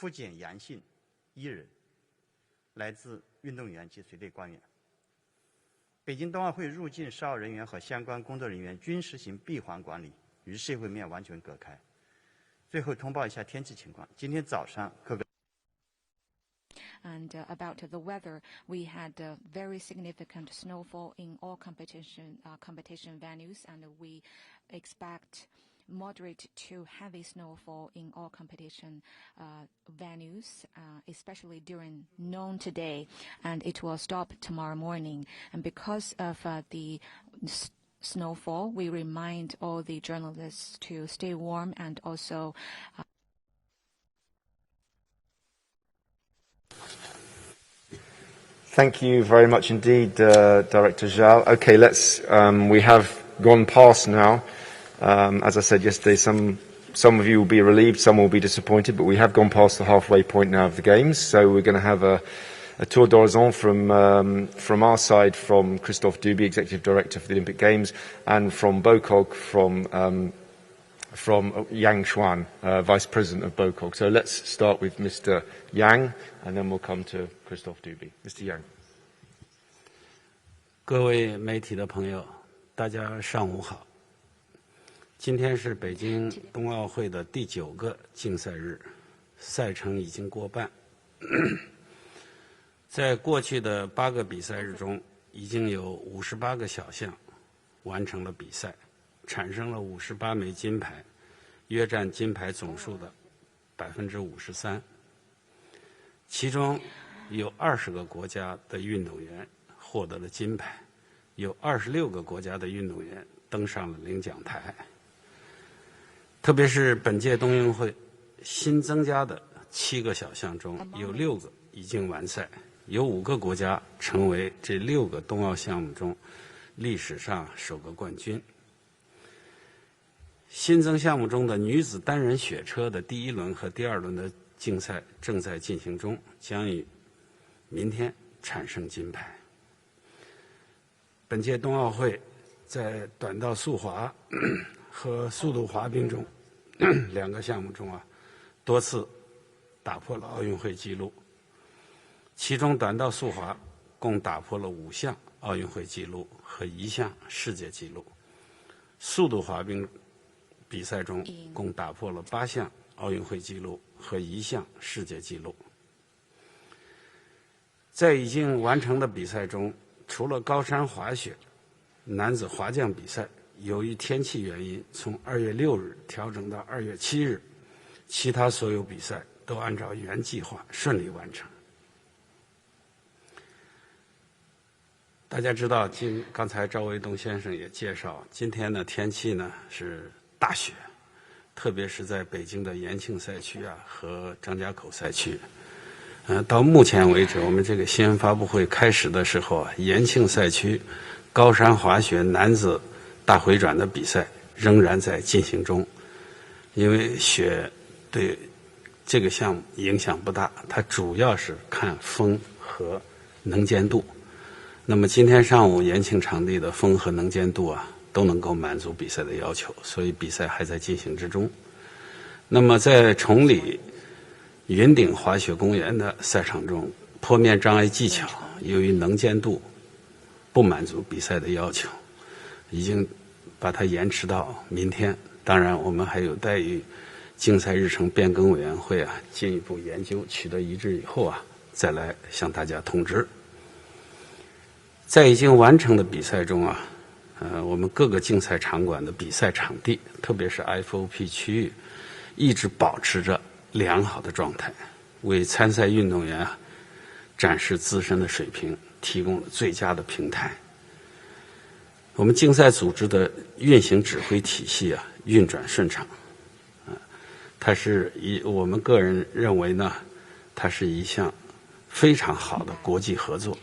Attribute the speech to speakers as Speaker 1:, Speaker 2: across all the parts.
Speaker 1: 复检阳性1人，来自运动员及随队官员。北京冬奥会入境申奥人员和相关工作人员均实行闭环管理，与社会面完全隔开。最后通报一下天气情况，今天早上各个。
Speaker 2: And about the weather, we had very significant snowfall in all competition venues, and we expect moderate to heavy snowfall in all competition venues, especially during noon today, and it will stop tomorrow morning. And because of the snowfall, we remind all the journalists to stay warm and also
Speaker 3: Thank you very much indeed, Director Zhao. Okay, we have gone past now. As I said yesterday, some of you will be relieved, some will be disappointed, but we have gone past the halfway point now of the Games. So we're going to have a tour d'horizon from our side, from Christophe Duby, Executive Director for the Olympic Games, and from BOCOG, from Yang Xuan, Vice President of BOCOG. So let's start with Mr. Yang, and then we'll come to Christophe Duby. Mr. Yang.
Speaker 4: 各位媒体的朋友，大家上午好。今天是北京冬奥会的第9个竞赛日，赛程已经过半。在过去的8个比赛日中，已经有58个小项完成了比赛，产生了58枚金牌，约占金牌总数的53%。其中有20个国家的运动员获得了金牌，有26个国家的运动员登上了领奖台。特别是本届冬运会新增加的7个小项中，有6个已经完赛，有5个国家成为这6个冬奥项目中历史上首个冠军。新增项目中的女子单人雪车的第1轮和第2轮的竞赛正在进行中，将于明天产生金牌。本届冬奥会在短道速滑和速度滑冰中2个项目中多次打破了奥运会纪录，其中短道速滑共打破了5项奥运会纪录和1项世界纪录，速度滑冰比赛中共打破了8项奥运会纪录和1项世界纪录。在已经完成的比赛中，除了高山滑雪男子滑降比赛由于天气原因从2月6日调整到2月7日，其他所有比赛都按照原计划顺利完成。大家知道，刚才赵卫东先生也介绍，今天的天气呢是大雪，特别是在北京的延庆赛区和张家口赛区。到目前为止，我们这个新闻发布会开始的时候延庆赛区高山滑雪男子大回转的比赛仍然在进行中，因为雪对这个项目影响不大，它主要是看风和能见度。那么今天上午延庆场地的风和能见度都能够满足比赛的要求，所以比赛还在进行之中。那么在崇礼云顶滑雪公园的赛场中，坡面障碍技巧由于能见度不满足比赛的要求，已经把它延迟到明天。当然我们还有待于竞赛日程变更委员会进一步研究，取得一致以后再来向大家通知。在已经完成的比赛中我们各个竞赛场馆的比赛场地，特别是 FOP 区域，一直保持着良好的状态，为参赛运动员展示自身的水平提供了最佳的平台。我们竞赛组织的运行指挥体系运转顺畅，它是我们个人认为呢，它是一项非常好的国际合作。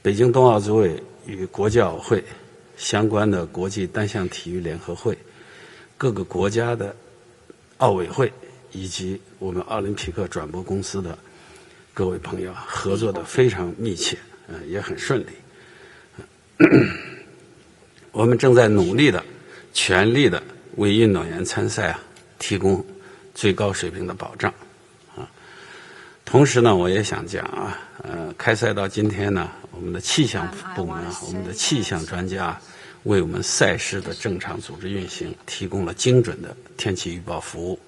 Speaker 4: 北京冬奥组委与国际奥委会相关的国际单项体育联合会、各个国家的奥委会以及我们奥林匹克转播公司的各位朋友合作的非常密切，也很顺利。我们正在努力的、全力的为运动员参赛提供最高水平的保障同时呢，我也想讲啊，开赛到今天呢，我们的气象部门啊，我们的气象专家为我们赛事的正常组织运行提供了精准的天气预报服务，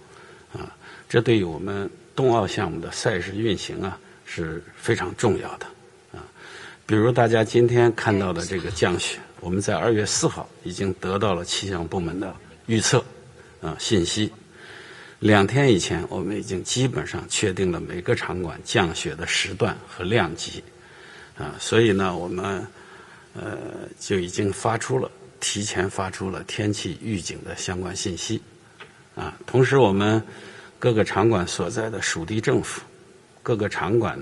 Speaker 4: 啊，这对于我们冬奥项目的赛事运行啊是非常重要的啊。比如大家今天看到的这个降雪，我们在2月4号已经得到了气象部门的预测信息。2天以前，我们已经基本上确定了每个场馆降雪的时段和量级，所以呢，我们就已经提前发出了天气预警的相关信息，同时我们各个场馆所在的属地政府、各个场馆、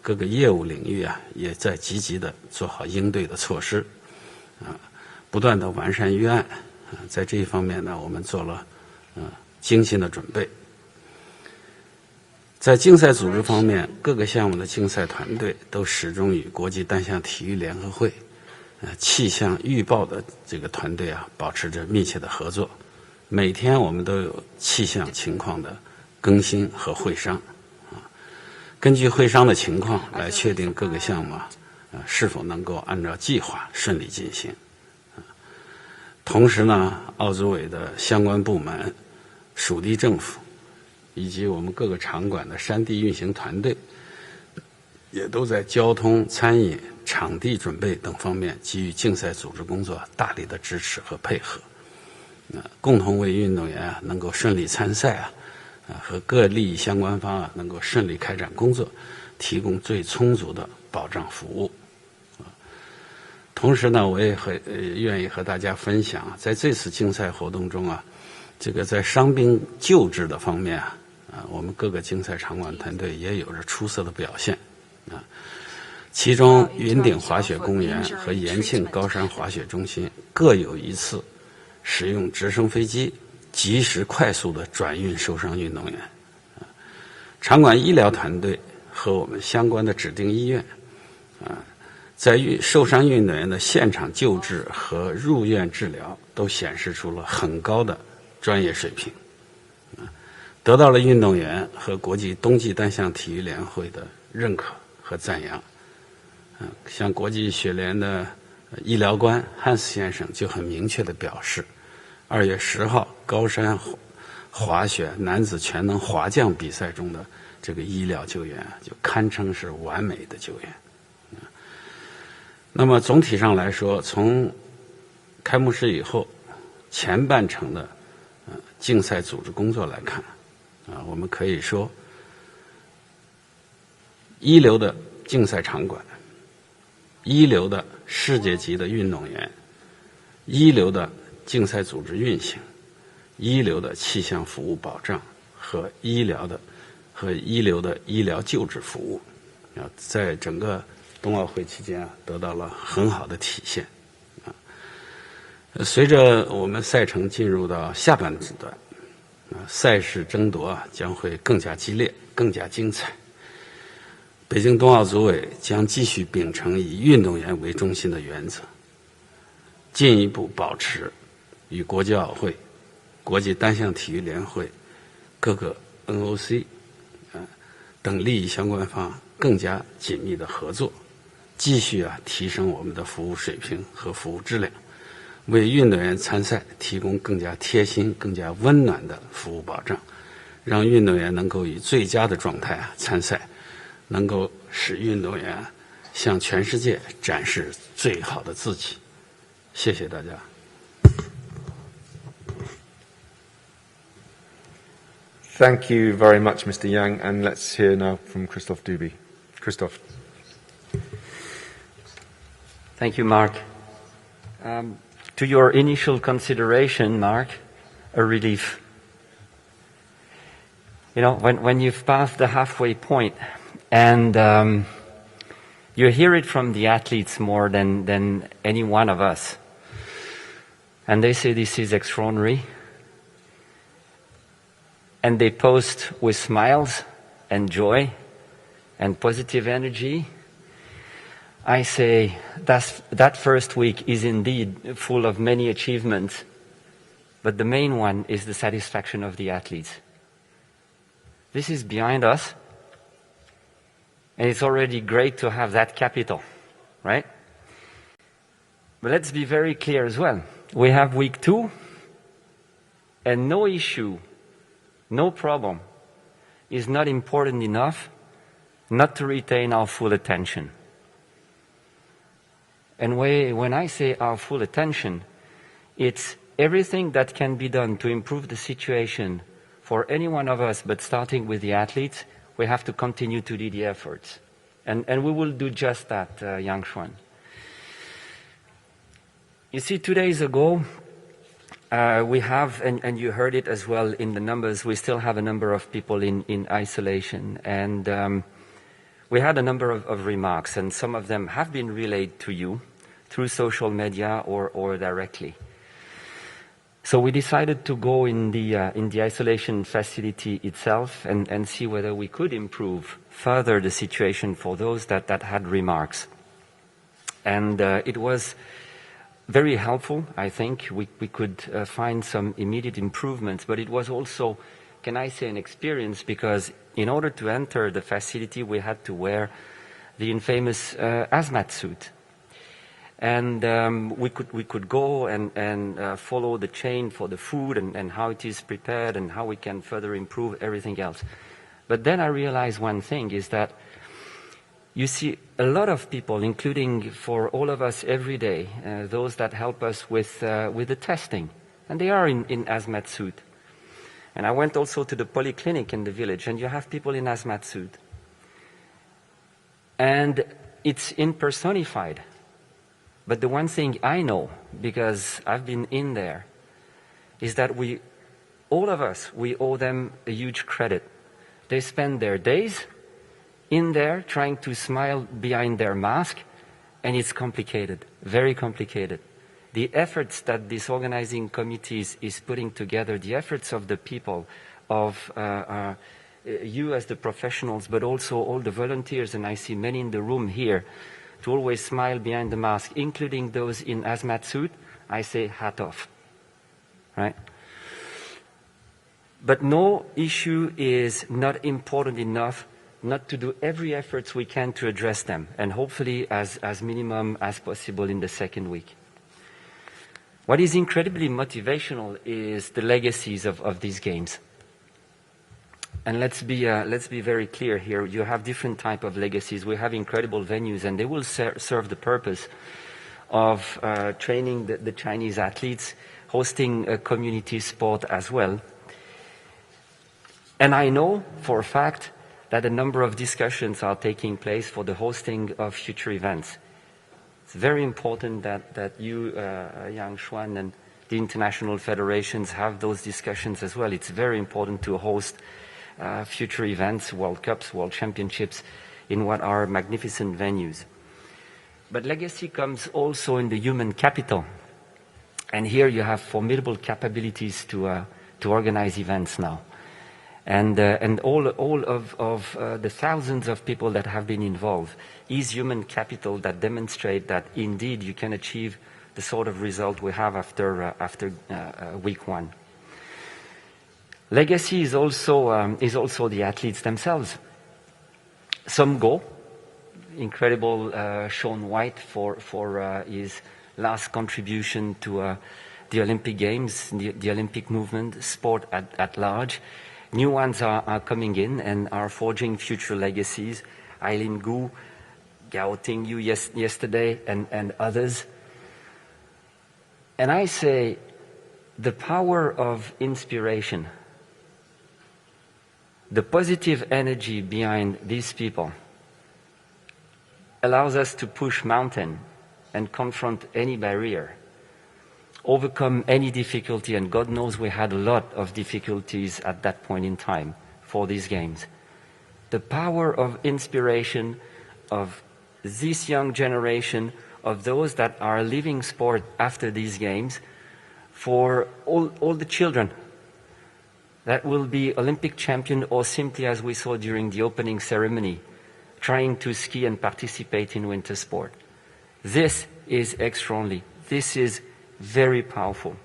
Speaker 4: 各个业务领域啊，也在积极的做好应对的措施，不断的完善预案，在这一方面呢，我们做了精心的准备。在竞赛组织方面，各个项目的竞赛团队都始终与国际单项体育联合会、气象预报的这个团队啊，保持着密切的合作。每天我们都有气象情况的更新和会商，根据会商的情况来确定各个项目是否能够按照计划顺利进行。同时呢，奥组委的相关部门、属地政府以及我们各个场馆的山地运行团队，也都在交通、餐饮、场地准备等方面给予竞赛组织工作大力的支持和配合，共同为运动员能够顺利参赛和各利益相关方能够顺利开展工作提供最充足的保障服务。同时呢，我也愿意和大家分享，在这次竞赛活动中这个在伤病救治的方面我们各个竞赛场馆团队也有着出色的表现其中云顶滑雪公园和延庆高山滑雪中心各有一次使用直升飞机及时快速的转运受伤运动员，场馆医疗团队和我们相关的指定医院在受伤运动员的现场救治和入院治疗都显示出了很高的专业水平，得到了运动员和国际冬季单项体育联会的认可和赞扬。像国际雪联的医疗官汉斯先生就很明确地表示，2月10号高山滑雪男子全能滑降比赛中的这个医疗救援就堪称是完美的救援。那么总体上来说，从开幕式以后前半程的竞赛组织工作来看我们可以说一流的竞赛场馆、一流的世界级的运动员、一流的竞赛组织运行、一流的气象服务保障和一流的医疗救治服务在整个冬奥会期间得到了很好的体现随着我们赛程进入到下半段赛事争夺将会更加激烈、更加精彩。北京冬奥组委将继续秉承以运动员为中心的原则，进一步保持与国际奥会、国际单项体育联会、各个 NOC 等利益相关方更加紧密的合作，继续提升我们的服务水平和服务质量，为运动员参赛提供更加贴心、更加温暖的服务保障，让运动员能够以最佳的状态参赛，能够使运动员向全世界展示最好的自己。谢谢大家。
Speaker 3: Thank you very much, Mr. Yang, and let's hear now from Christophe Duby. Christophe.
Speaker 5: Thank you, Mark. To your initial consideration, Mark, a relief. You know, when you've passed the halfway point and you hear it from the athletes more than any one of us, and they say this is extraordinary, and they post with smiles and joy and positive energy, I say that first week is indeed full of many achievements, but the main one is the satisfaction of the athletes. This is behind us. And it's already great to have that capital, right? But let's be very clear as well. We have week 2, and no issue, no problem is not important enough not to retain our full attention. And when I say our full attention, it's everything that can be done to improve the situation for any one of us, but starting with the athletes, we have to continue to do the efforts. And we will do just that, Yang Xuan. You see, 2 days ago, we have, and you heard it as well in the numbers, we still have a number of people in isolation. And we had a number of remarks, and some of them have been relayed to you through social media or directly. So we decided to go in the isolation facility itself and see whether we could improve further the situation for those that had remarks. And it was very helpful, I think. We could find some immediate improvements, but it was also, can I say, an experience, because in order to enter the facility, we had to wear the infamous hazmat suit. And we could go and follow the chain for the food and how it is prepared and how we can further improve everything else. But then I realized one thing is that you see a lot of people, including for all of us every day, those that help us with the testing, and they are in hazmat suit. And I went also to the polyclinic in the village, and you have people in hazmat suit. And it's impersonified. But the one thing I know, because I've been in there, is that all of us, we owe them a huge credit. They spend their days in there trying to smile behind their mask, and it's complicated, very complicated. The efforts that this organizing committee is putting together, the efforts of the people, of you as the professionals, but also all the volunteers, and I see many in the room here, to always smile behind the mask, including those in hazmat suit, I say hat off, right? But no issue is not important enough not to do every effort we can to address them, and hopefully as minimum as possible in the second week. What is incredibly motivational is the legacies of these games. And let's be very clear here. You have different type of legacies. We have incredible venues, and they will serve the purpose of training the Chinese athletes, hosting a community sport as well. And I know for a fact that a number of discussions are taking place for the hosting of future events. It's very important that you, Yang Xuan, and the international federations have those discussions as well. It's very important to host future events, World Cups, World Championships, in what are magnificent venues. But legacy comes also in the human capital. And here you have formidable capabilities to organize events now. And all of the thousands of people that have been involved is human capital that demonstrate that indeed you can achieve the sort of result we have after week 1. Legacy is also the athletes themselves. Some go. Incredible Shaun White for his last contribution to the Olympic Games, the Olympic movement, sport at large. New ones are coming in and are forging future legacies. Eileen Gu, Gao Tingyu yesterday, and others. And I say the power of inspiration, the positive energy behind these people allows us to push mountain and confront any barrier, overcome any difficulty, and God knows we had a lot of difficulties at that point in time for these games. The power of inspiration of this young generation, of those that are living sport after these games, for all the children that will be Olympic champion, or simply, as we saw during the opening ceremony, trying to ski and participate in winter sport. This is extraordinary. This is very powerful.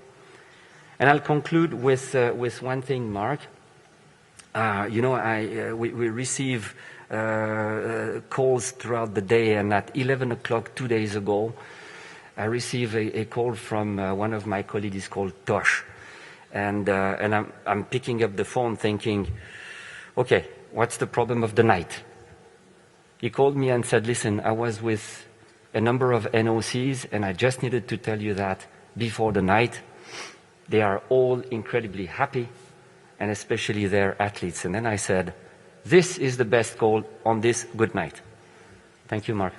Speaker 5: And I'll conclude with one thing, Mark. we receive calls throughout the day, and at 11 o'clock 2 days ago, I received a call from one of my colleagues called Tosh. And I'm picking up the phone thinking, okay, what's the problem of the night? He called me and said, listen, I was with a number of NOCs, and I just needed to tell you that before the night, they are all incredibly happy, and especially their athletes. And then I said, this is the best call on this good night. Thank you, Mark.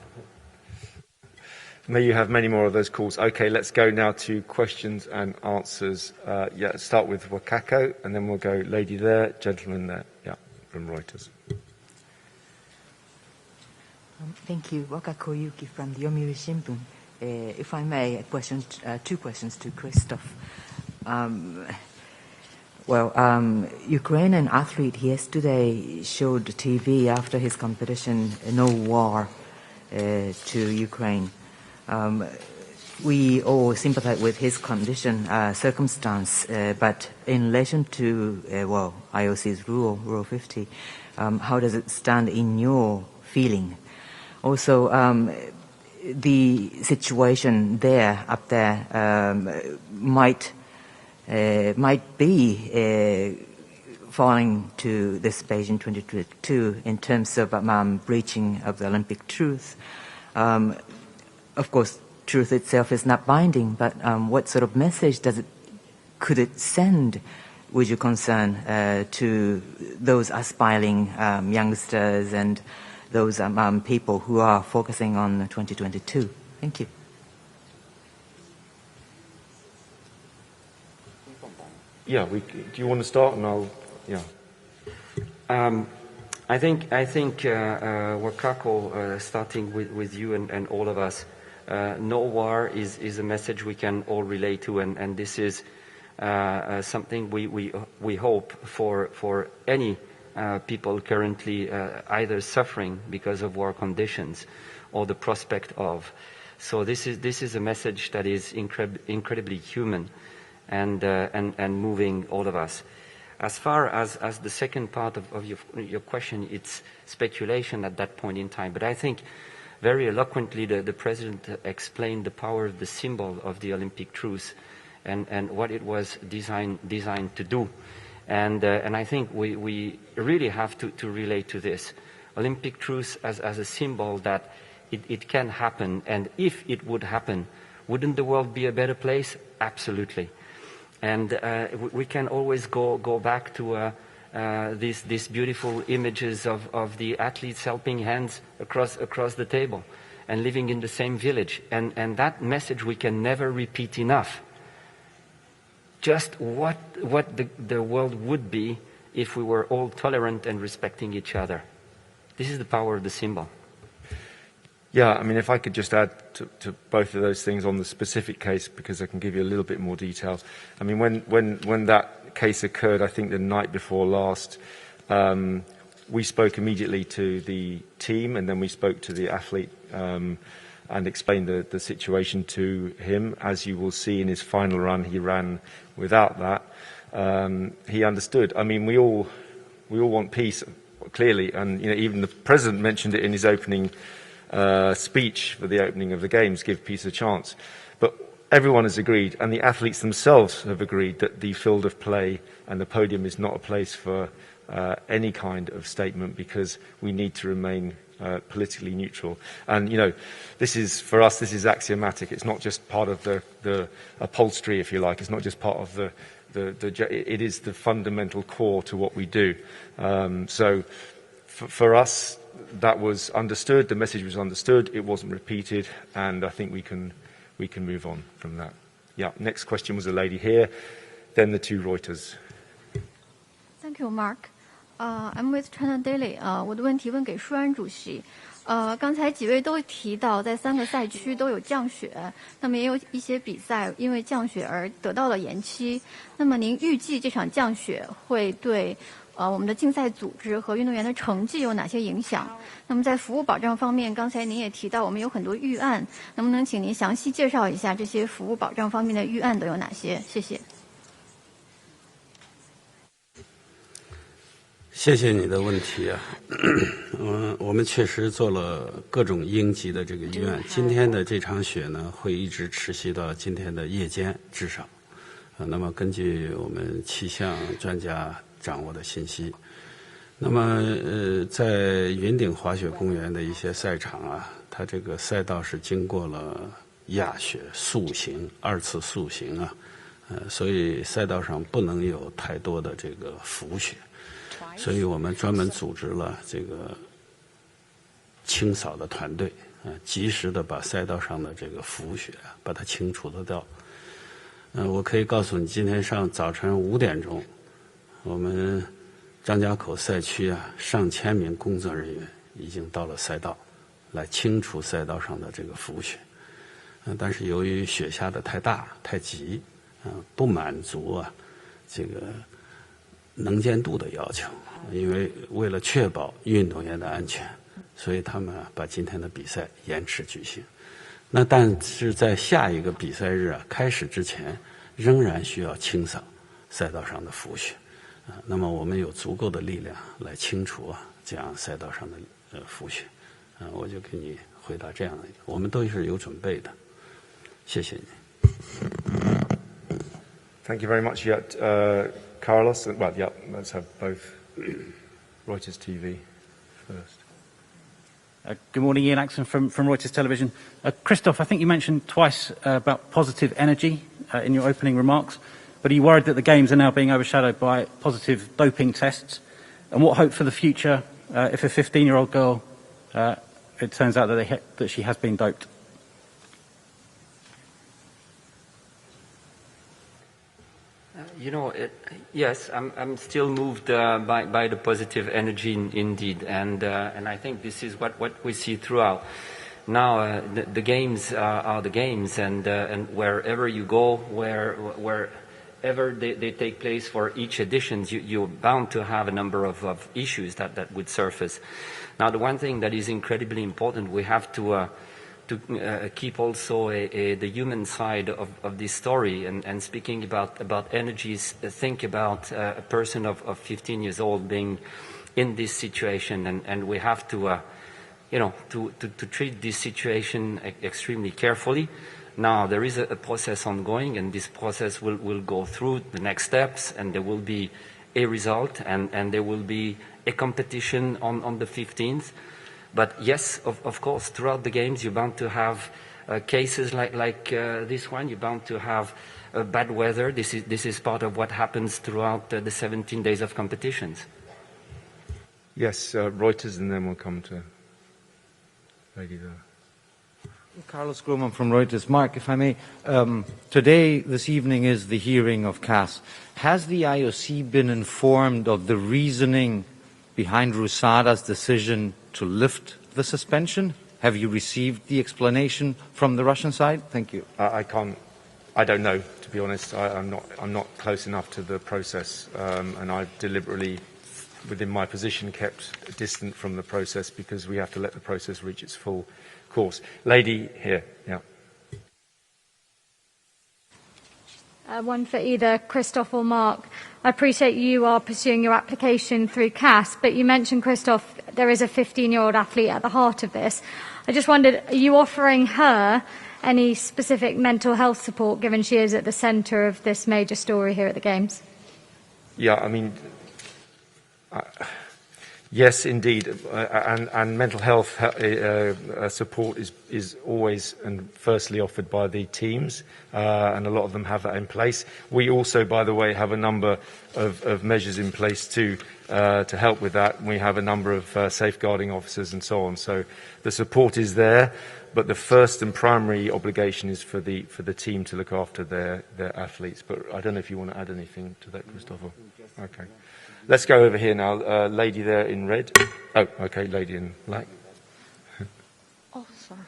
Speaker 3: May you have many more of those calls. Okay, let's go now to questions and answers. Start with Wakako, and then we'll go lady there, gentleman there. Yeah, from Reuters.
Speaker 6: Thank you. Wakako Yuki from the Yomiuri Shimbun. If I may, two questions to Christoph. Ukrainian athlete yesterday showed TV after his competition, No War, to Ukraine. We all sympathize with his condition, circumstance, but in relation to, IOC's Rule 50, how does it stand in your feeling? Also, the situation up there, might be falling to this Beijing 2022 in terms of breaching of the Olympic truth. Of course, truth itself is not binding, but what sort of message could it send, would you concern, to those aspiring youngsters and those people who are focusing on 2022? Thank you.
Speaker 3: Yeah, do you want to start? And I'll. Yeah.
Speaker 5: I think Wakako, starting with you and all of us, no war is a message we can all relate to, and this is something we hope for any people currently either suffering because of war conditions or the prospect of. So this is a message that is incredibly human and moving all of us. As far as the second part of your question, it's speculation at that point in time. But I think very eloquently the President explained the power of the symbol of the Olympic truce and what it was designed to do. And I think we really have to relate to this. Olympic truce as a symbol that it can happen. And if it would happen, wouldn't the world be a better place? Absolutely. And we can always go back to these beautiful images of the athletes helping hands across the table and living in the same village. And that message we can never repeat enough. Just what the world would be if we were all tolerant and respecting each other. This is the power of the symbol.
Speaker 3: Yeah, I mean, if I could just add to both of those things on the specific case, because I can give you a little bit more detail. I mean, when that case occurred, I think the night before last, we spoke immediately to the team, and then we spoke to the athlete and explained the situation to him. As you will see in his final run, he ran without that. He understood. I mean, we all want peace, clearly, and even the president mentioned it in his opening speech for the opening of the games, give peace a chance. But everyone has agreed, and the athletes themselves have agreed, that the field of play and the podium is not a place for any kind of statement, because we need to remain politically neutral. And this is, for us, this is axiomatic. It's not just part of the upholstery, if you like. It's not just part of it is the fundamental core to what we do. So for us, that was understood. The message was understood. It wasn't repeated, and I think we can move on from that. Yeah. Next question was a lady here, then the two Reuters.
Speaker 7: Thank you, Mark. I'm with China Daily. 我的问题问给舒安主席。刚才几位都提到，在3个赛区都有降雪，那么也有一些比赛因为降雪而得到了延期。那么您预计这场降雪会对我们的竞赛组织和运动员的成绩有哪些影响？那么在服务保障方面，刚才您也提到我们有很多预案，能不能请您详细介绍一下这些服务保障方面的预案都有哪些？谢谢。
Speaker 4: 谢谢你的问题啊，我们确实做了各种应急的这个预案。今天的这场雪呢，会一直持续到今天的夜间至少。那么根据我们气象专家掌握的信息，那么在云顶滑雪公园的一些赛场啊，它这个赛道是经过了压雪塑形2次塑形啊，所以赛道上不能有太多的这个浮雪。所以我们专门组织了这个清扫的团队，及时的把赛道上的这个浮雪把它清除得掉。我可以告诉你，今天早晨5点钟，我们张家口赛区上千名工作人员已经到了赛道，来清除赛道上的这个浮雪。但是由于雪下的太大太急，不满足这个能见度的要求，因为为了确保运动员的安全，所以他们把今天的比赛延迟举行。但是在下一个比赛日开始之前，仍然需要清扫赛道上的浮雪。那么我们有足够的力量来清除这样赛道上的浮雪。我就给你回答这样的，我们都是有准备的。谢谢你。
Speaker 3: Thank you very much. Carlos, well, yeah, let's have both. Reuters TV first.
Speaker 8: Good morning, Ian Axon from Reuters Television. Christoph, I think you mentioned twice about positive energy in your opening remarks, but are you worried that the Games are now being overshadowed by positive doping tests? And what hope for the future if a 15-year-old girl, it turns out that she has been doped?
Speaker 5: Yes, I'm still moved by the positive energy indeed, and I think this is what we see throughout. Now the games are the games, and wherever you go, wherever they take place for each edition, you're bound to have a number of issues that would surface. Now the one thing that is incredibly important, we have to keep also the human side of this story, and speaking about energies, think about a person of 15 years old being in this situation, and we have to treat this situation extremely carefully. Now there is a process ongoing, and this process will go through the next steps, and there will be a result, and there will be a competition on the 15th. But yes, of course, throughout the games, you're bound to have cases like this one. You're bound to have bad weather. This is part of what happens throughout the 17 days of competitions.
Speaker 3: Yes, Reuters, and then we'll come to lady there.
Speaker 9: Carlos Groman from Reuters. Mark, if I may, this evening is the hearing of CAS. Has the IOC been informed of the reasoning behind Rusada's decision to lift the suspension? Have you received the explanation from the Russian side? Thank you.
Speaker 3: I don't know, to be honest. I'm not close enough to the process, and I've deliberately, within my position, kept distant from the process because we have to let the process reach its full course. Lady here, yeah.
Speaker 10: One for either Christoph or Mark. I appreciate you are pursuing your application through CAS, but you mentioned, Christoph, there is a 15-year-old athlete at the heart of this. I just wondered, are you offering her any specific mental health support, given she is at the centre of this major story here at the Games?
Speaker 3: Yeah, I mean, yes, indeed, and mental health support is always and firstly offered by the teams, and a lot of them have that in place. We also, by the way, have a number of measures in place to help with that. We have a number of safeguarding officers and so on. So the support is there, but the first and primary obligation is for the team to look after their athletes. But I don't know if you want to add anything to that, Christopher. Okay. Let's go over here now. Lady there in red. Oh, okay, lady in black.
Speaker 11: sorry.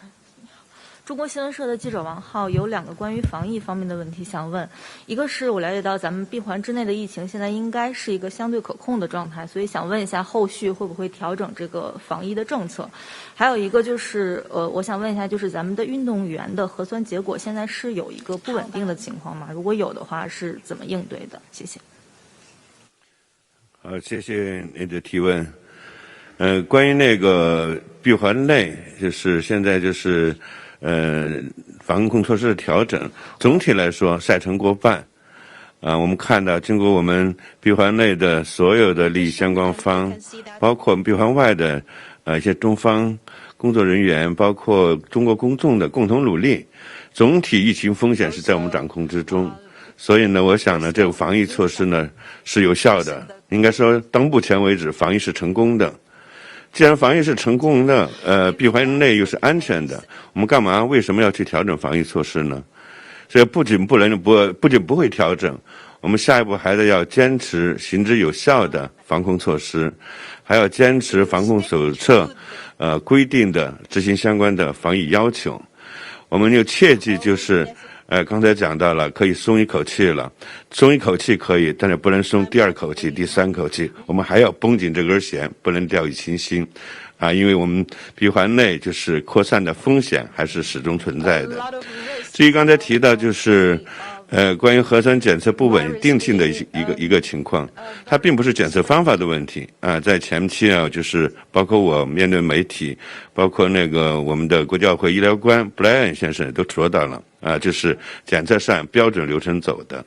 Speaker 11: 中国新闻社的记者王浩有2个关于防疫方面的问题想问，一个是我了解到咱们闭环之内的疫情现在应该是一个相对可控的状态，所以想问一下后续会不会调整这个防疫的政策？还有一个就是我想问一下，就是咱们的运动员的核酸结果现在是有一个不稳定的情况吗？如果有的话是怎么应对的？谢谢。
Speaker 12: 谢谢您的提问。关于那个闭环内，就是现在就是防控措施的调整，总体来说赛程过半。我们看到经过我们闭环内的所有的利益相关方，包括我们闭环外的一些中方工作人员，包括中国公众的共同努力，总体疫情风险是在我们掌控之中。所以呢，我想呢，这个防疫措施呢是有效的，应该说到目前为止防疫是成功的。既然防疫是成功的，闭环内又是安全的，我们为什么要去调整防疫措施呢？所以不仅不会调整，我们下一步还得要坚持行之有效的防控措施，还要坚持防控手册规定的执行相关的防疫要求。我们就切记就是刚才讲到了，可以松一口气了，松一口气可以，但是不能松第二口气、第三口气，我们还要绷紧这根弦，不能掉以轻心，因为我们闭环内就是扩散的风险还是始终存在的。至于刚才提到就是关于核酸检测不稳定性的一个情况，它并不是检测方法的问题在前期就是包括我面对媒体，包括那个我们的国际奥委会医疗官布莱恩先生都说到了就是检测上标准流程走的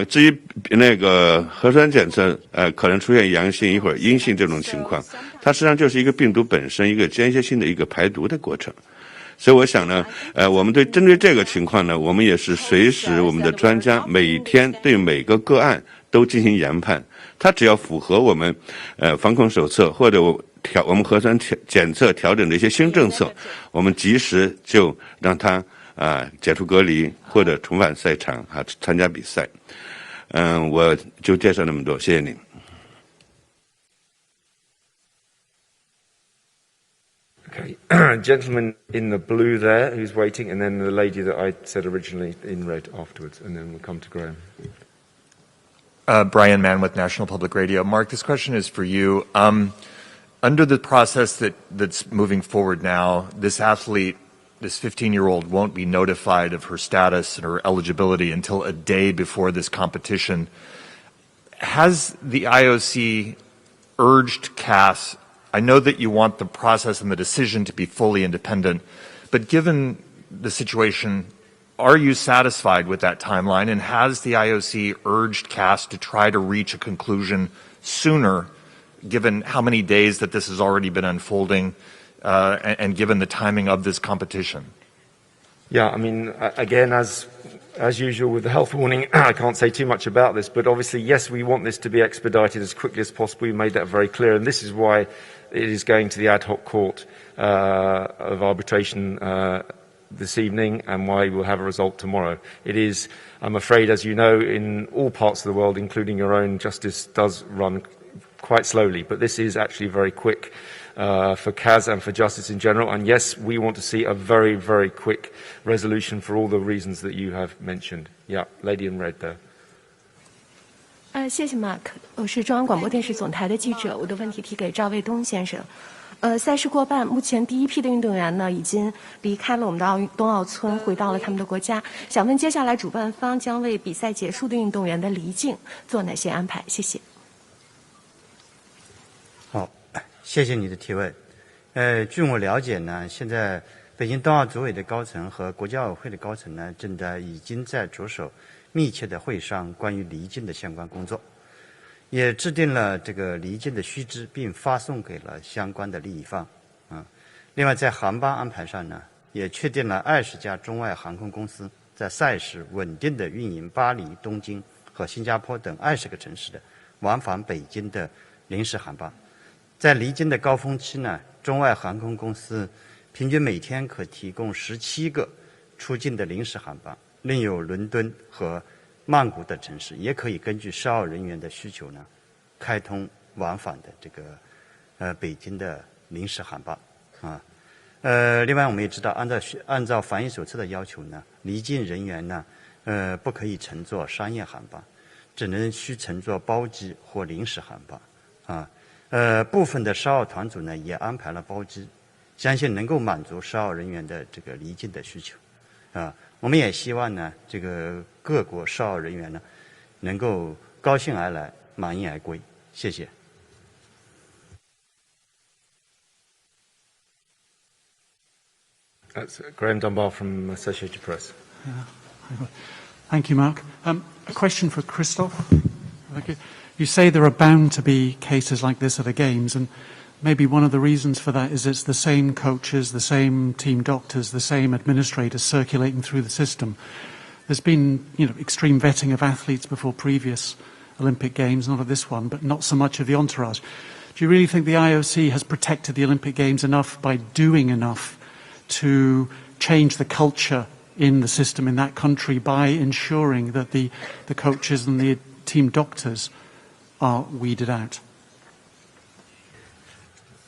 Speaker 12: 至于那个核酸检测可能出现阳性一会儿阴性这种情况，它实际上就是一个病毒本身一个间歇性的一个排毒的过程。所以我想呢我们针对这个情况呢，我们也是随时我们的专家每天对每个个案都进行研判，它只要符合我们防控手册或者我们核酸检测调整的一些新政策，我们及时就让它解除隔离或者重返赛场参加比赛。我就介绍那么多，谢谢您。
Speaker 3: Okay, gentleman in the blue there who's waiting, and then the lady that I said originally in red afterwards, and then we'll come to Graham.
Speaker 13: Brian Mann with National Public Radio. Mark, this question is for you. Under the process that's moving forward now, this athlete, this 15-year-old, won't be notified of her status and her eligibility until a day before this competition. Has the IOC urged CAS? I know that you want the process and the decision to be fully independent, but given the situation, are you satisfied with that timeline? And has the IOC urged CAS to try to reach a conclusion sooner, given how many days that this has already been unfolding, and given the timing of this competition?
Speaker 3: Yeah, I mean, again, as usual with the health warning, I can't say too much about this, but obviously, yes, we want this to be expedited as quickly as possible. We made that very clear, and this is why it is going to the ad hoc court of arbitration this evening, and why we'll have a result tomorrow. It is, I'm afraid, as you know, in all parts of the world, including your own, justice does run quite slowly, but this is actually very quick for CAS and for justice in general. And yes, we want to see a very, very quick resolution for all the reasons that you have mentioned. Yeah, lady in red there.
Speaker 14: 谢谢 Mark， 我是中央广播电视总台的记者，我的问题提给赵卫东先生。赛事过半，目前第一批的运动员呢已经离开了我们的冬奥村，回到了他们的国家。想问接下来主办方将为比赛结束的运动员的离境做哪些安排？谢谢。
Speaker 1: 好，谢谢你的提问。据我了解呢，现在北京冬奥组委的高层和国际奥委会的高层呢，已经在着手密切的会商关于离境的相关工作，也制定了这个离境的须知，并发送给了相关的利益方。另外，在航班安排上呢，也确定了20家中外航空公司在赛事稳定的运营巴黎、东京和新加坡等20个城市的往返北京的临时航班。在离境的高峰期呢，中外航空公司平均每天可提供17个出境的临时航班。另有伦敦和曼谷等城市也可以根据涉奥人员的需求呢，开通往返的这个北京的临时航班另外我们也知道，按照防疫手册的要求呢，离境人员呢不可以乘坐商业航班，只需乘坐包机或临时航班部分的涉奥团组呢也安排了包机，相信能够满足涉奥人员的这个离境的需求我们也希望呢，这个各国涉奥人员呢，能够高兴而来，满意而归谢谢。
Speaker 3: That's Graham Dunbar from Associated Press.
Speaker 15: Thank you, Mark. A question for Christoph. You say there are bound to be cases like this at the Games, and maybe one of the reasons for that is it's the same coaches, the same team doctors, the same administrators circulating through the system. There's been, extreme vetting of athletes before previous Olympic Games, not of this one, but not so much of the entourage. Do you really think the IOC has protected the Olympic Games enough by doing enough to change the culture in the system in that country by ensuring that the coaches and the team doctors are weeded out?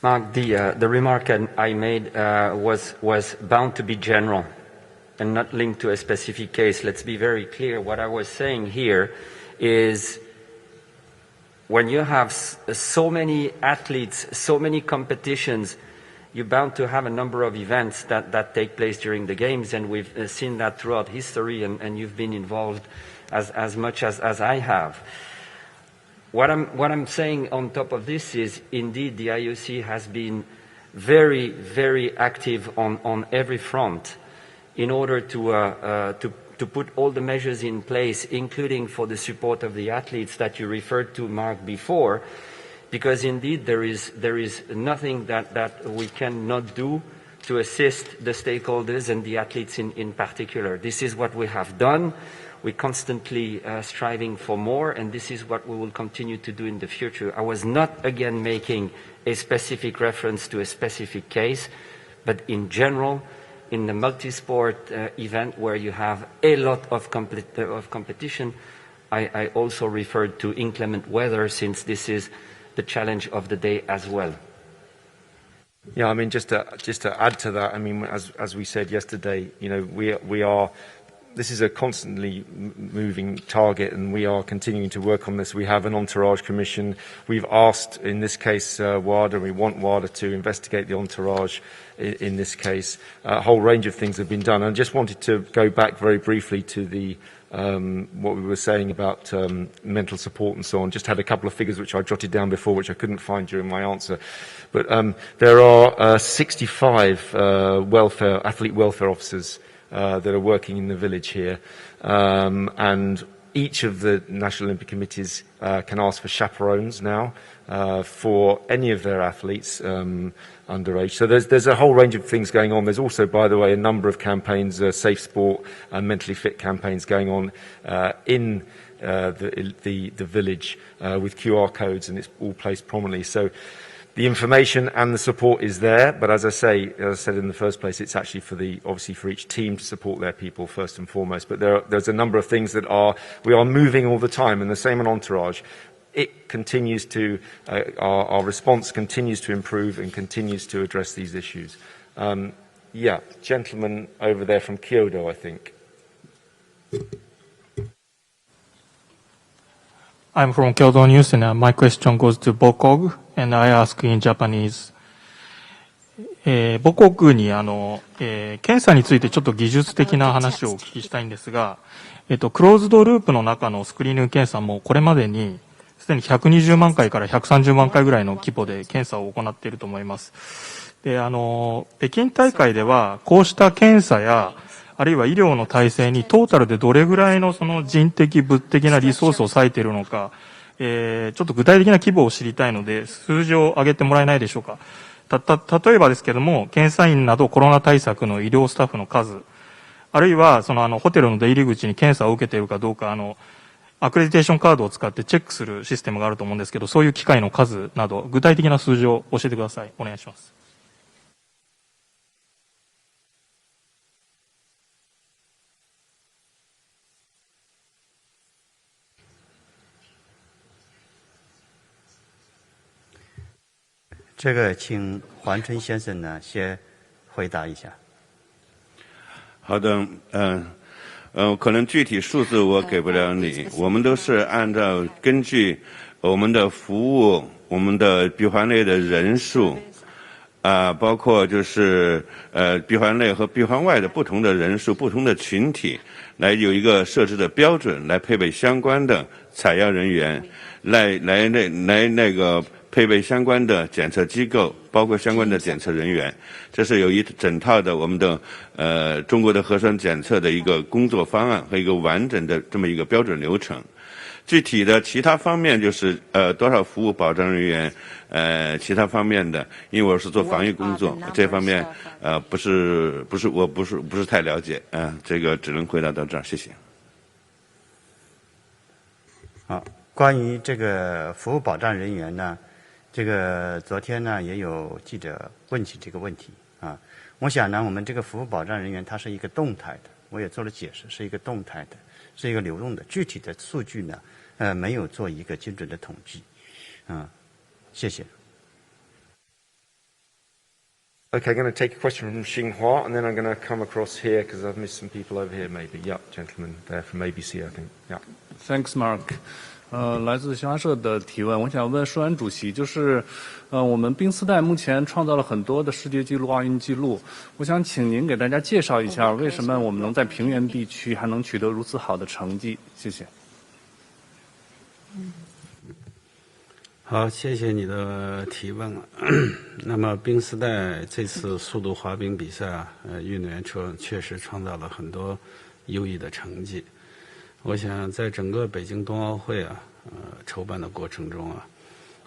Speaker 5: Mark, the remark I made was bound to be general and not linked to a specific case. Let's be very clear. What I was saying here is when you have so many athletes, so many competitions, you're bound to have a number of events that take place during the Games, and we've seen that throughout history, and you've been involved as much as I have. What I'm saying on top of this is, indeed, the IOC has been very, very active on every front in order to put all the measures in place, including for the support of the athletes that you referred to, Mark, before. Because indeed there is nothing that we cannot do to assist the stakeholders and the athletes in particular. This is what we have done. We're constantly striving for more, and this is what we will continue to do in the future. I was not, again, making a specific reference to a specific case, but in general, in the multi-sport event where you have a lot of competition, I also referred to inclement weather, since this is the challenge of the day as well.
Speaker 3: Yeah, I mean, just to add to that, I mean, as we said yesterday, we are. This is a constantly moving target, and we are continuing to work on this. We have an entourage commission. We've asked, in this case, WADA. We want WADA to investigate the entourage. In this case, a whole range of things have been done. I just wanted to go back very briefly to the what we were saying about mental support and so on. Just had a couple of figures which I jotted down before, which I couldn't find during my answer. But there are 65 athlete welfare officers that are working in the village here, and each of the National Olympic Committees can ask for chaperones now for any of their athletes underage. So there's a whole range of things going on. There's also, by the way, a number of campaigns, safe sport and mentally fit campaigns going on in the village with QR codes, and it's all placed prominently. So the information and the support is there, but as I said in the first place, it's actually obviously for each team to support their people first and foremost. But there's a number of things that we are moving all the time, and the same in entourage. It continues to, our response continues to improve and continues to address these issues. Gentleman over there from Kyoto, I think.
Speaker 16: I'm from Kyoto News, and my question goes to Bokog, and I ask in Japanese. 母国に検査についてちょっと技術的な話をお聞きしたいんですが、クローズドループの中のスクリーニング検査もこれまでにすでに120万回から130万回ぐらいの規模で検査を行っていると思います。で、北京大会ではこうした検査やあるいは医療の体制にトータルでどれぐらいのその人的物的なリソースを割いているのか、ちょっと具体的な規模を知りたいので数字を挙げてもらえないでしょうか。例えばですけども、検査員などコロナ対策の医療スタッフの数、あるいはそのホテルの出入り口に検査を受けているかどうか、アクレディテーションカードを使ってチェックするシステムがあると思うんですけど、そういう機械の数など具体的な数字を教えてください。お願いします。
Speaker 1: 这个请黄春先生呢先回答一下。
Speaker 12: 好的，可能具体数字我给不了你，我们都是根据我们的服务、我们的闭环内的人数，包括就是闭环内和闭环外的不同的人数、不同的群体，来有一个设置的标准，来配备相关的采样人员，来那个配备相关的检测机构，包括相关的检测人员。这是有一整套的我们的中国的核酸检测的一个工作方案和一个完整的这么一个标准流程。具体的其他方面就是多少服务保障人员，其他方面的，因为我是做防疫工作，这方面不是太了解，这个只能回答到这儿，谢谢。
Speaker 1: 好，关于这个服务保障人员呢，这个昨天呢也有记者问起这个问题啊。我想呢，我们这个服务保障人员它是一个动态的，我也做了解释，是一个动态的，是一个流动的，具体的数据呢，没有做一个精准的统计，谢谢。
Speaker 3: Okay, I'm going to take a question from Xinhua, and then I'm going to come across here because I've missed some people over here maybe. Yeah, gentleman there from ABC, I think. Yeah.
Speaker 17: Thanks, Mark. 来自新华社的提问，我想问舒安主席，就是我们冰丝带目前创造了很多的世界纪录、奥运纪录，我想请您给大家介绍一下，为什么我们能在平原地区还能取得如此好的成绩？谢谢。
Speaker 4: 好，谢谢你的提问啊。那么冰丝带这次速度滑冰比赛啊，运动员确实创造了很多优异的成绩。我想在整个北京冬奥会啊，筹办的过程中啊，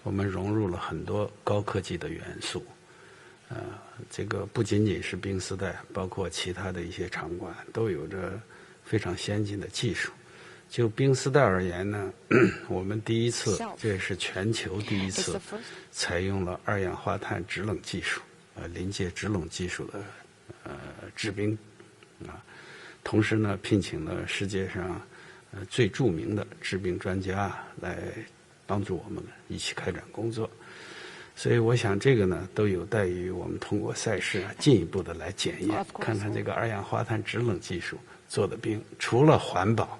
Speaker 4: 我们融入了很多高科技的元素。这个不仅仅是冰丝带，包括其他的一些场馆都有着非常先进的技术。就冰丝带而言呢，我们第一次，这也是全球第一次，采用了二氧化碳制冷技术，临界制冷技术的制冰，同时呢，聘请了世界上最著名的制冰专家来帮助我们一起开展工作。所以我想这个呢，都有待于我们通过赛事进一步的来检验，看看这个二氧化碳制冷技术做的冰，除了环保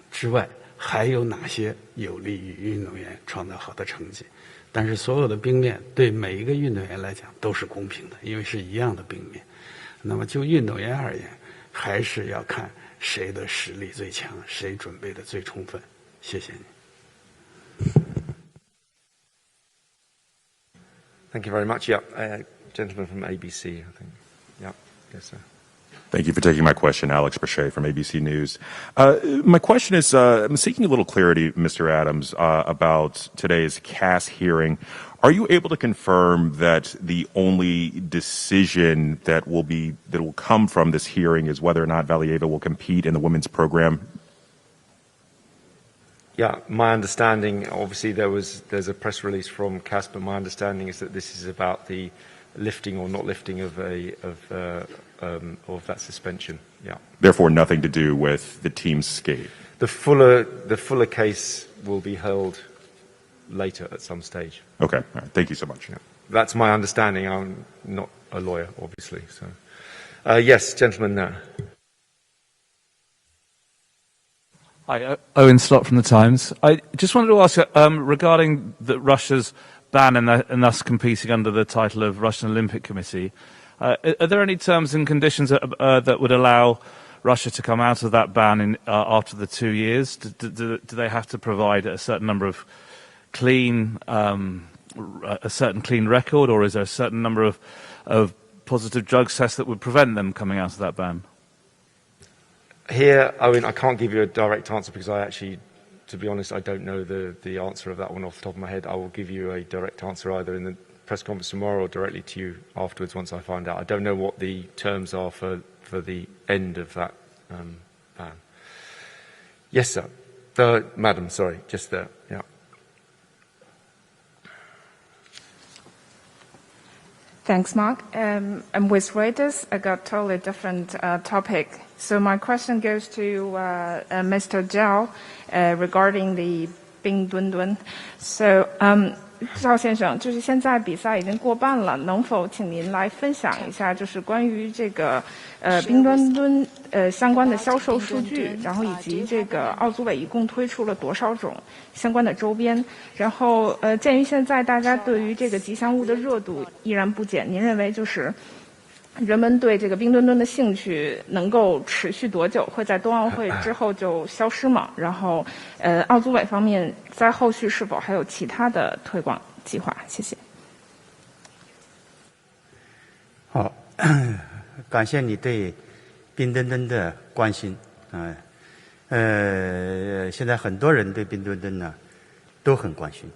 Speaker 4: 之外，还有哪些有利于运动员创造好的成绩？但是所有的冰面对每一个运动员来讲都是公平的，因为是一样的冰面。那么就运动员而言，还是要看谁的实力最强，谁准备的最充分。谢谢你。
Speaker 3: Thank you very much. Yeah, gentleman from ABC, I think. Yeah, yes, sir.
Speaker 18: Thank you for taking my question, Alex Brachet from ABC News. My question is, I'm seeking a little clarity, Mr. Adams, about today's CAS hearing. Are you able to confirm that the only decision that will come from this hearing is whether or not Valieva will compete in the women's program?
Speaker 3: Yeah, my understanding, obviously there's a press release from CAS, but my understanding is that this is about the lifting or not lifting of that suspension. Yeah.
Speaker 18: Therefore, nothing to do with the team's skate.
Speaker 3: The fuller case will be held later at some stage.
Speaker 18: Okay. All right. Thank you so much.
Speaker 3: Yeah. That's my understanding. I'm not a lawyer, obviously. So, yes, gentleman there.
Speaker 19: Hi, Owen Slott from The Times. I just wanted to ask regarding Russia's ban and thus competing under the title of Russian Olympic Committee. Are there any terms and conditions that would allow Russia to come out of that ban after the 2 years? Do they have to provide a certain number of a certain clean record, or is there a certain number of positive drugs tests that would prevent them coming out of that ban?
Speaker 3: Here, Owen, I can't give you a direct answer because I actually, to be honest, I don't know the answer of that one off the top of my head. I will give you a direct answer either in the press conference tomorrow or directly to you afterwards once I find out. I don't know what the terms are for the end of that ban. Yes, sir. Madam, sorry, just there. Yeah.
Speaker 20: Thanks, Mark. I'm with Reuters. I got a totally different topic. So my question goes to Mr. Zhao regarding the Bing Dun Dun. So 赵先生，就是现在比赛已经过半了，能否请您来分享一下，就是关于这个冰墩墩相关的销售数据，然后以及这个奥组委一共推出了多少种相关的周边？然后鉴于现在大家对于这个吉祥物的热度依然不减，您认为就是人们对这个冰墩墩的兴趣能够持续多久？会在冬奥会之后就消失吗？然后，奥组委方面在后续是否还有其他的推广计划？谢谢。
Speaker 1: 好，感谢你对冰墩墩的关心。现在很多人对冰墩墩呢都很关心。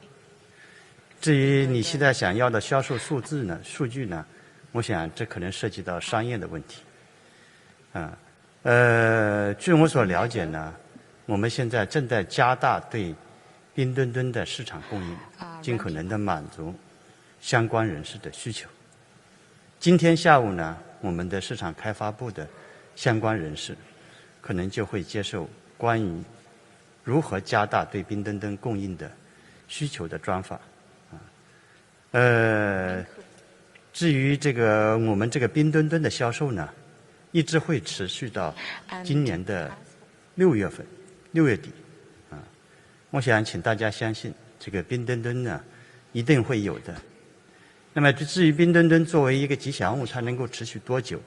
Speaker 1: 至于你现在想要的销售数据呢？我想这可能涉及到商业的问题。据我所了解呢，我们现在正在加大对冰墩墩的市场供应，尽可能的满足相关人士的需求。今天下午呢，我们的市场开发部的相关人士可能就会接受关于如何加大对冰墩墩供应的需求的专访。至于我们这个冰墩墩的销售呢，一直会持续到今年的6月底。我想请大家相信，这个冰墩墩呢一定会有的。那么至于冰墩墩作为一个吉祥物，它能够持续多久？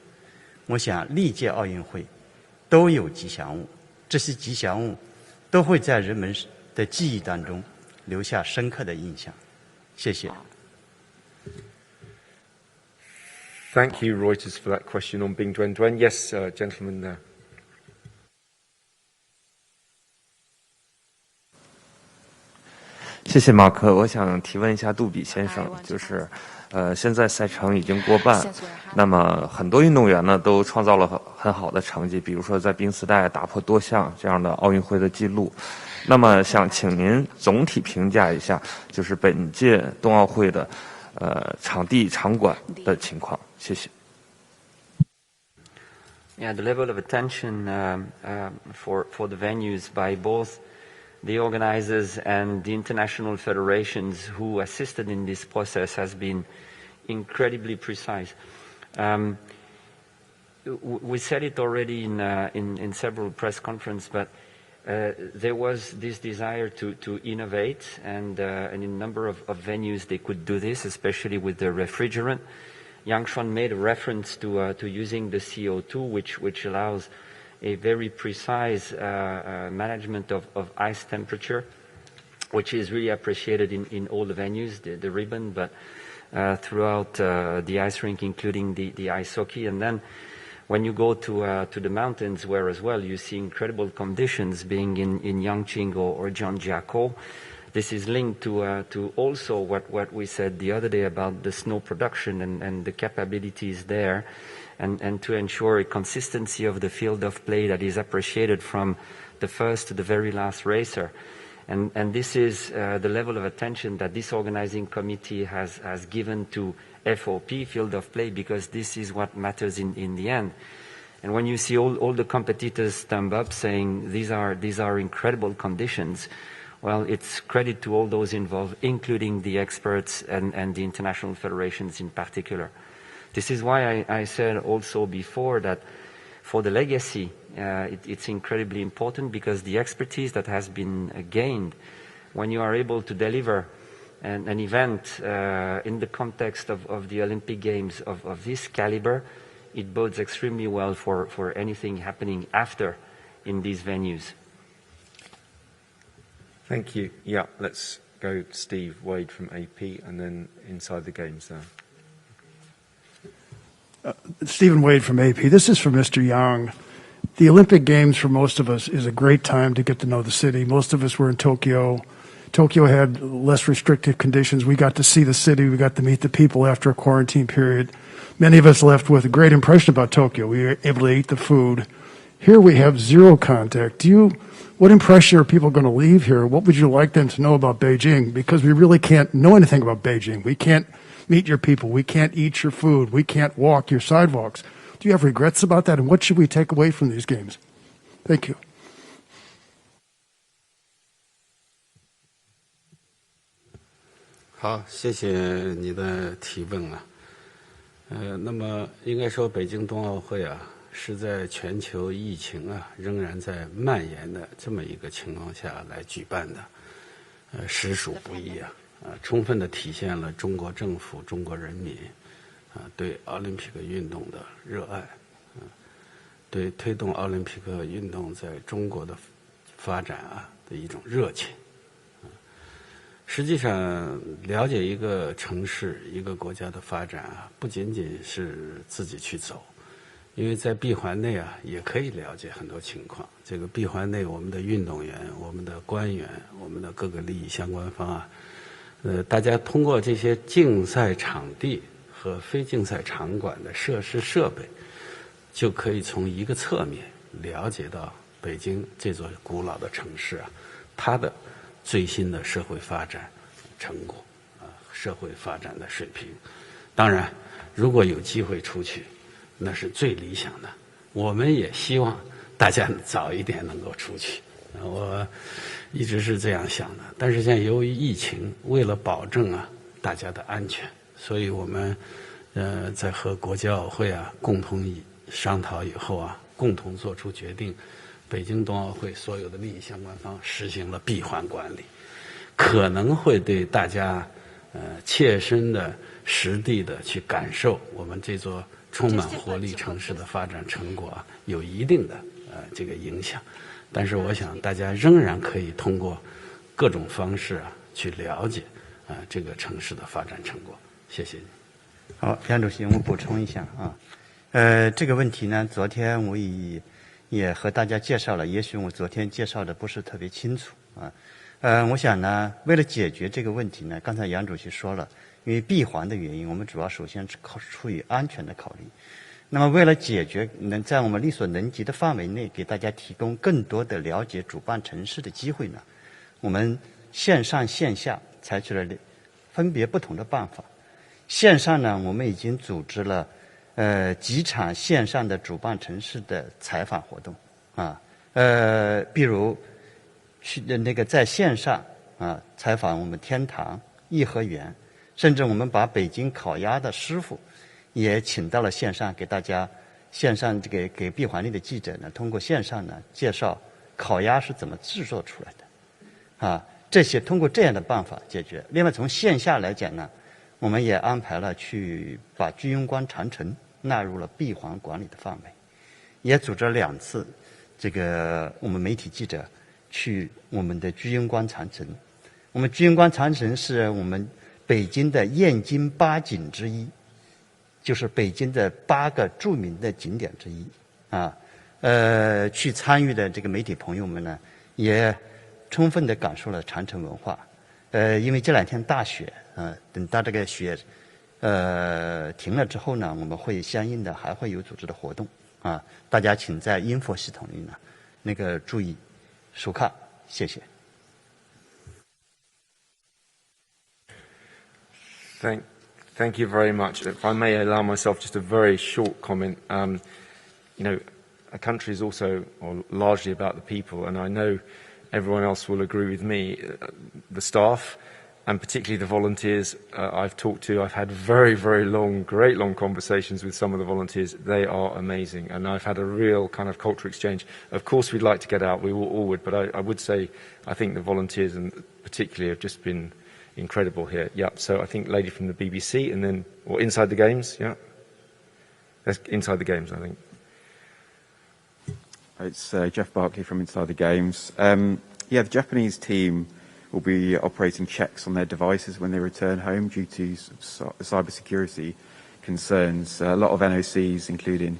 Speaker 1: 我想历届奥运会都有吉祥物，这些吉祥物都会在人们的记忆当中留下深刻的印象。谢谢。
Speaker 3: Thank you, Reuters, for that question on Bing Duen Duen. Yes, gentleman there.
Speaker 21: 谢谢马克，我想提问一下杜比先生，就是现在赛程已经过半，那么很多运动员呢都创造了很好的成绩，比如说在冰丝带打破多项这样的奥运会的记录。那么想请您总体评价一下，就是本届冬奥会的场地场馆的情况。谢谢。
Speaker 5: Yeah, the level of attention for the venues by both the organizers and the international federations who assisted in this process has been incredibly precise. We said it already in several press conferences, but there was this desire to innovate, and in a number of venues they could do this, especially with the refrigerant. Yang Xuan made a reference to using the CO2, which allows a very precise management of ice temperature, which is really appreciated in all the venues, the ribbon, but throughout the ice rink, including the ice hockey. And then when you go to the mountains, where as well you see incredible conditions, being in Yangqing or Zhangjiakou. This is linked to also what we said the other day about the snow production and the capabilities there, and to ensure a consistency of the field of play that is appreciated from the first to the very last racer. And this is the level of attention that this organizing committee has given to FOP, field of play, because this is what matters in the end. And when you see all the competitors thumb up saying these are incredible conditions, well, it's credit to all those involved, including the experts and the international federations in particular. This is why I said also before that for the legacy, it's incredibly important, because the expertise that has been gained when you are able to deliver an event in the context of the Olympic Games of this caliber, it bodes extremely well for anything happening after in these venues.
Speaker 3: Thank you. Yeah, let's go Steve Wade from AP and then inside the games there.
Speaker 22: Stephen Wade from AP. This is for Mr. Yang. The Olympic Games for most of us is a great time to get to know the city. Most of us were in Tokyo. Tokyo had less restrictive conditions. We got to see the city. We got to meet the people after a quarantine period. Many of us left with a great impression about Tokyo. We were able to eat the food. Here we have zero contact. What impression are people going to leave here? What would you like them to know about Beijing? Because we really can't know anything about Beijing. We can't meet your people. We can't eat your food. We can't walk your sidewalks. Do you have regrets about that? And what should we take away from these games? Thank you.
Speaker 1: 好，
Speaker 4: 好，谢谢你的提问啊。那么应该说，北京冬奥会啊，是在全球疫情啊仍然在蔓延的这么一个情况下来举办的，实属不易啊，充分的体现了中国政府、中国人民对奥林匹克运动的热爱，对推动奥林匹克运动在中国的发展啊的一种热情。实际上，了解一个城市、一个国家的发展啊，不仅仅是自己去走，因为在闭环内啊，也可以了解很多情况。这个闭环内，我们的运动员、我们的官员、我们的各个利益相关方啊，大家通过这些竞赛场地和非竞赛场馆的设施设备，就可以从一个侧面了解到北京这座古老的城市啊，它的最新的社会发展成果社会发展的水平。当然，如果有机会出去，那是最理想的。我们也希望大家早一点能够出去，我一直是这样想的。但是现在由于疫情，为了保证啊大家的安全，所以我们在和国际奥委会啊共同商讨以后啊，共同做出决定。北京冬奥会所有的利益相关方实行了闭环管理，可能会对大家切身的实地的去感受我们这座充满活力城市的发展成果啊，有一定的这个影响。但是我想大家仍然可以通过各种方式啊去了解这个城市的发展成果。谢谢你。
Speaker 1: 好，杨主席，我补充一下啊，这个问题呢，昨天我也和大家介绍了，也许我昨天介绍的不是特别清楚啊。我想呢，为了解决这个问题呢，刚才杨主席说了，因为闭环的原因，我们主要首先是出于安全的考虑。那么为了解决能在我们力所能及的范围内给大家提供更多的了解主办城市的机会呢，我们线上线下采取了分别不同的办法。线上呢，我们已经组织了几场线上的主办城市的采访活动啊，比如去那个在线上啊采访我们天堂、颐和园，甚至我们把北京烤鸭的师傅也请到了线上，给大家线上这个给闭环内的记者呢，通过线上呢介绍烤鸭是怎么制作出来的啊，这些通过这样的办法解决。另外从线下来讲呢，我们也安排了去把居庸关长城纳入了闭环管理的范围，也组织了2次这个我们媒体记者去我们的居庸关长城。我们居庸关长城是我们北京的燕京8景之一，就是北京的8个著名的景点之一啊。去参与的这个媒体朋友们呢，也充分地感受了长城文化。因为这2天大雪，等到这个雪停了之后呢，我们会相应的还会有组织的活动啊，大家请在 info 系统里呢那个注意收看，谢谢。
Speaker 3: Thank you very much. If I may allow myself just a very short comment, you know, a country is also or largely about the people, and I know everyone else will agree with me. The staff, and particularly the volunteers I've talked to, I've had very, very long, great long conversations with some of the volunteers. They are amazing, and I've had a real kind of cultural exchange. Of course, we'd like to get out, we all would, but I would say I think the volunteers, and particularly, have just been incredible here. Yep, so I think lady from the BBC, and then, or Inside the Games, yeah? That's Inside the Games, I think.
Speaker 2: It's Jeff Barkley from Inside the Games. Yeah, the Japanese team will be operating checks on their devices when they return home due to cybersecurity concerns. A lot of NOCs, including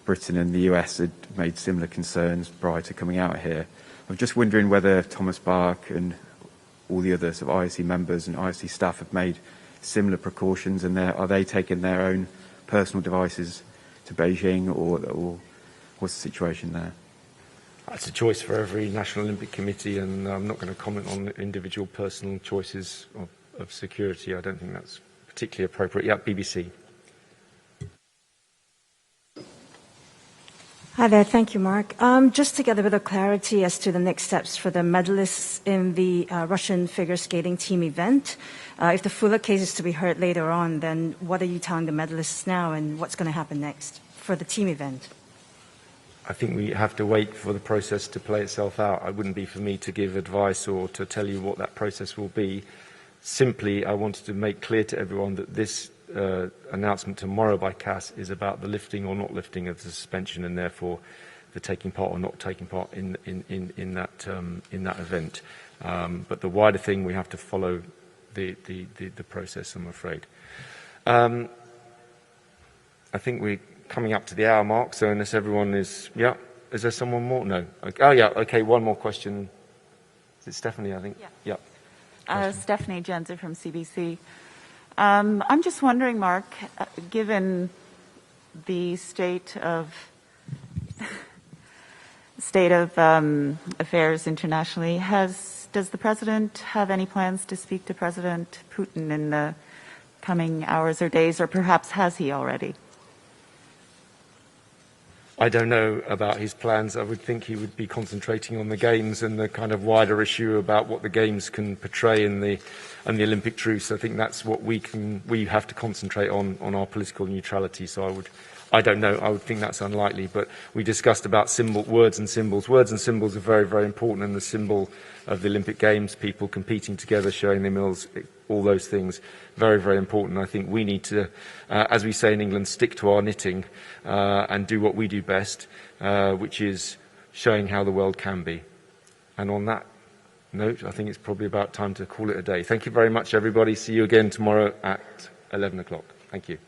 Speaker 2: Britain and the US, had made similar concerns prior to coming out here. I'm just wondering whether Thomas Bach and all the other sort of IOC members and IOC staff have made similar precautions, and are they taking their own personal devices to Beijing, or what's the situation there?
Speaker 3: It's a choice for every National Olympic Committee, and I'm not going to comment on individual personal choices of security. I don't think that's particularly appropriate. Yeah, BBC.
Speaker 6: Hi there. Thank you, Mark. Just to get a bit of clarity as to the next steps for the medalists in the Russian figure skating team event. If the Fuller case is to be heard later on, then what are you telling the medalists now and what's going to happen next for the team event?
Speaker 3: I think we have to wait for the process to play itself out. It wouldn't be for me to give advice or to tell you what that process will be. Simply, I wanted to make clear to everyone that this announcement tomorrow by CAS is about the lifting or not lifting of the suspension, and therefore the taking part or not taking part in that event. But the wider thing, we have to follow the process, I'm afraid. I think we're coming up to the hour mark, so unless everyone is, yeah, is there someone more? No. Okay. Oh yeah, okay, one more question. Is it Stephanie, I think? Yeah.
Speaker 7: Stephanie Genzer from CBC. I'm just wondering, Mark, given the state of affairs internationally, does the President have any plans to speak to President Putin in the coming hours or days, or perhaps has he already?
Speaker 3: I don't know about his plans. I would think he would be concentrating on the Games and the kind of wider issue about what the Games can portray in the Olympic truce. I think that's what we have to concentrate on our political neutrality. So I don't know. I would think that's unlikely. But we discussed about words and symbols. Words and symbols are very, very important. And the symbol of the Olympic Games, people competing together, showing their mills, all those things, very, very important. I think we need to, as we say in England, stick to our knitting and do what we do best, which is showing how the world can be. And on that note, I think it's probably about time to call it a day. Thank you very much, everybody. See you again tomorrow at 11 o'clock. Thank you.2021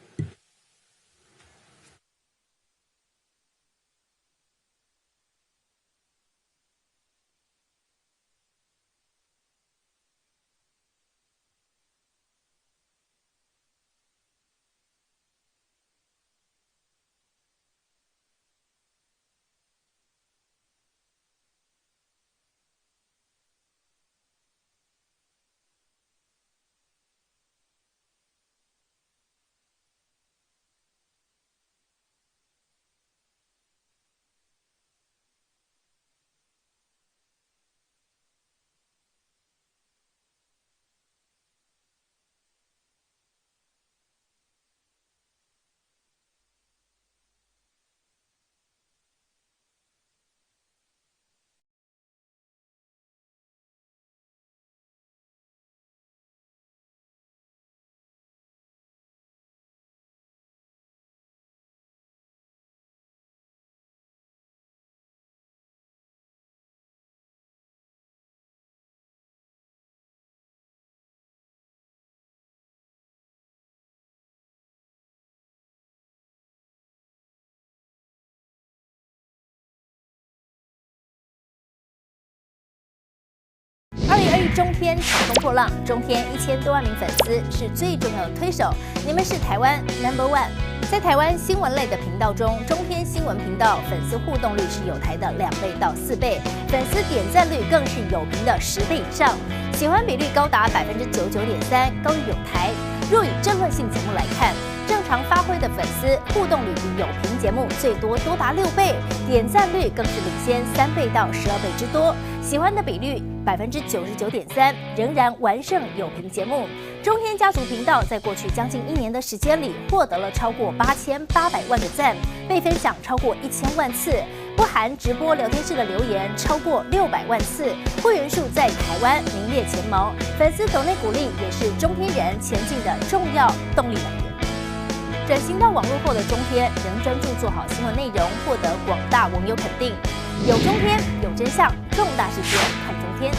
Speaker 23: 中天乘风破浪，中天1000多万名粉丝是最重要的推手，你们是台湾 No.1。在台湾新闻类的频道中，中天新闻频道粉丝互动率是友台的2倍到4倍，粉丝点赞率更是友评的10倍以上，喜欢比率高达99.3%，高于友台。若以政论性节目来看，正常发挥的粉丝互动率比友评节目最多达6倍，点赞率更是领先3倍到12倍之多，喜欢的比率99.3%，仍然完胜友评节目。中天家族频道在过去将近1年的时间里，获得了超过8800万个赞，被分享超过1000万次，不含直播聊天室的留言超过600万次，会员数在台湾名列前茅，粉丝抖内鼓励也是中天人前进的重要动力来源。转型到网络后的中天，仍专注做好新闻内容，获得广大网友肯定。有中天，有真相，重大事件看中天。